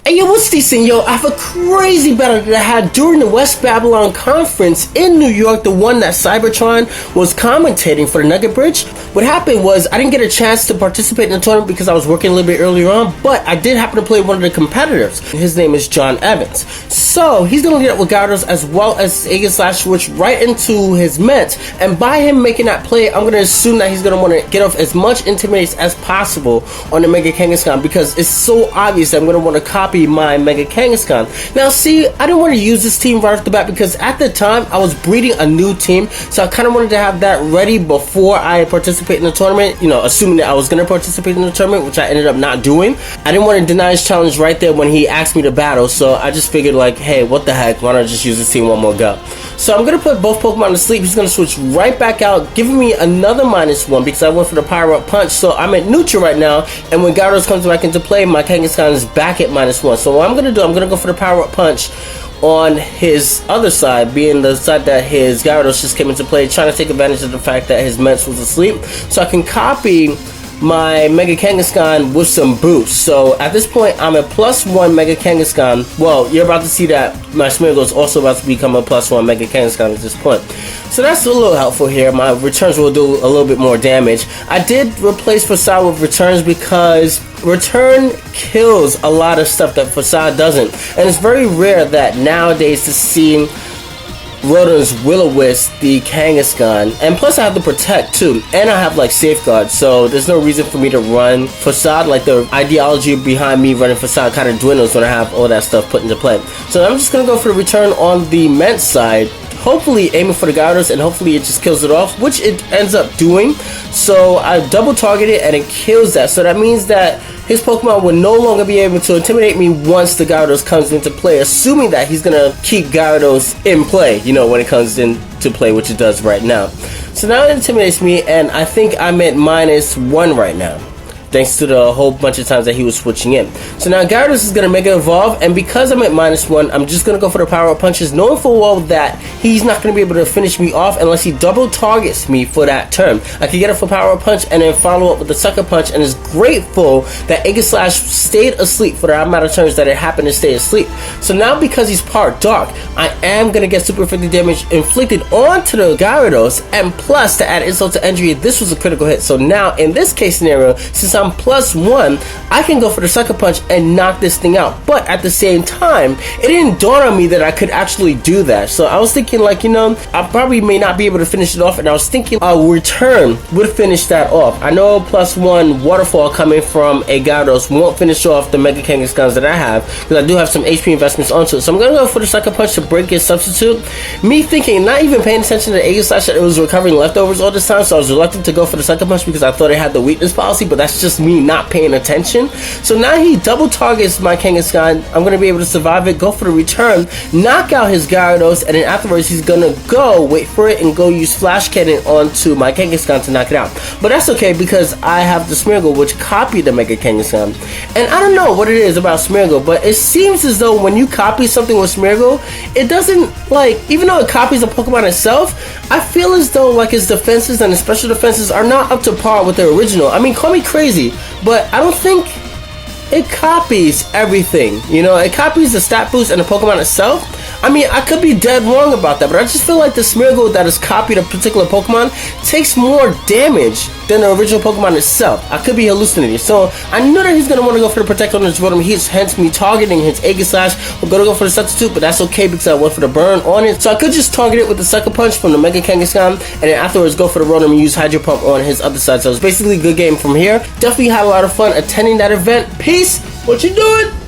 Hey yo, what's decent, yo? I have a crazy battle that I had during the West Babylon Conference in New York, the one that Cybertron was commentating for the Nugget Bridge. What happened was, I didn't get a chance to participate in the tournament because I was working a little bit earlier on, but I did happen to play one of the competitors. His name is John Evans. So, he's going to lead up with Gyarados as well as Aegislash, which right into his Mets, and by him making that play, I'm going to assume that he's going to want to get off as much Intimidates as possible on the Mega Kangaskhan because it's so obvious that I'm going to want to copy my Mega Kangaskhan. Now see, I didn't want to use this team right off the bat because at the time I was breeding a new team, so I kind of wanted to have that ready before I participate in the tournament, you know, assuming that I was going to participate in the tournament, which I ended up not doing. I didn't want to deny his challenge right there when he asked me to battle, so I just figured like, hey, what the heck, why not just use this team one more go. So I'm going to put both Pokemon to sleep. He's going to switch right back out, giving me another -1 because I went for the Power Up Punch, so I'm at neutral right now, and when Gyarados comes back into play, my Kangaskhan is back at -1. So what I'm going to do, I'm going to go for the Power Up Punch on his other side, being the side that his Gyarados just came into play, trying to take advantage of the fact that his Mets was asleep, so I can copy my Mega Kangaskhan with some boost. So at this point, I'm a +1 Mega Kangaskhan. Well, you're about to see that my Smeargle is also about to become a +1 Mega Kangaskhan at this point. So that's a little helpful here. My returns will do a little bit more damage. I did replace Facade with returns because return kills a lot of stuff that Facade doesn't. And it's very rare that nowadays to see Rotom's Will-O-Wisp the Kangaskhan, and plus I have the Protect too, and I have like Safeguard, so there's no reason for me to run Facade. Like the ideology behind me running Facade kind of dwindles when I have all that stuff put into play. So I'm just gonna go for the return on the Ment side, hopefully aiming for the Gyarados, and hopefully it just kills it off, which it ends up doing. So I double target it and it kills that, so that means that his Pokemon will no longer be able to intimidate me once the Gyarados comes into play, assuming that he's gonna keep Gyarados in play, you know, when it comes into play, which it does right now. So now it intimidates me, and I think I'm at -1 right now, thanks to the whole bunch of times that he was switching in. So now Gyarados is going to Mega Evolve, and because I'm at -1, I'm just going to go for the Power Up Punches, knowing full well that he's not going to be able to finish me off unless he double targets me for that turn. I can get it for Power Up Punch and then follow up with the Sucker Punch, and is grateful that Aegislash stayed asleep for the amount of turns that it happened to stay asleep. So now because he's part Dark, I am going to get Super 50 damage inflicted onto the Gyarados, and plus to add insult to injury, this was a critical hit. So now in this case scenario, since I'm +1, I can go for the Sucker Punch and knock this thing out. But at the same time, it didn't dawn on me that I could actually do that. So I was thinking like, you know, I probably may not be able to finish it off, and I was thinking a return would finish that off. I know +1 Waterfall coming from a Gyarados won't finish off the Mega Kangaskhan's that I have, because I do have some HP investments onto it. So I'm going to go for the Sucker Punch to break his substitute. Me thinking, not even paying attention to Aegislash, that it was recovering leftovers all this time, so I was reluctant to go for the Sucker Punch because I thought it had the weakness policy, but that's just me not paying attention. So now he double targets my Kangaskhan. I'm going to be able to survive it, go for the return, knock out his Gyarados, and then afterwards he's going to go, wait for it, and go use Flash Cannon onto my Kangaskhan to knock it out. But that's okay because I have the Smeargle, which copied the Mega Kangaskhan. And I don't know what it is about Smeargle, but it seems as though when you copy something with Smeargle, it doesn't, like, even though it copies a Pokemon itself, I feel as though like its defenses and its special defenses are not up to par with the original. I mean, call me crazy, but I don't think it copies everything, you know. It copies the stat boost and the Pokemon itself. I mean, I could be dead wrong about that, but I just feel like the Smeargle that has copied a particular Pokemon takes more damage than the original Pokemon itself. I could be hallucinating. So I know that he's going to want to go for the Protect on his Rotom. He's hence me targeting his Aegislash. I'm going to go for the substitute, but that's okay because I went for the burn on it. So I could just target it with the Sucker Punch from the Mega Kangaskhan, and then afterwards go for the Rotom and use Hydro Pump on his other side. So it's basically a good game from here. Definitely had a lot of fun attending that event. Peace. What you doing?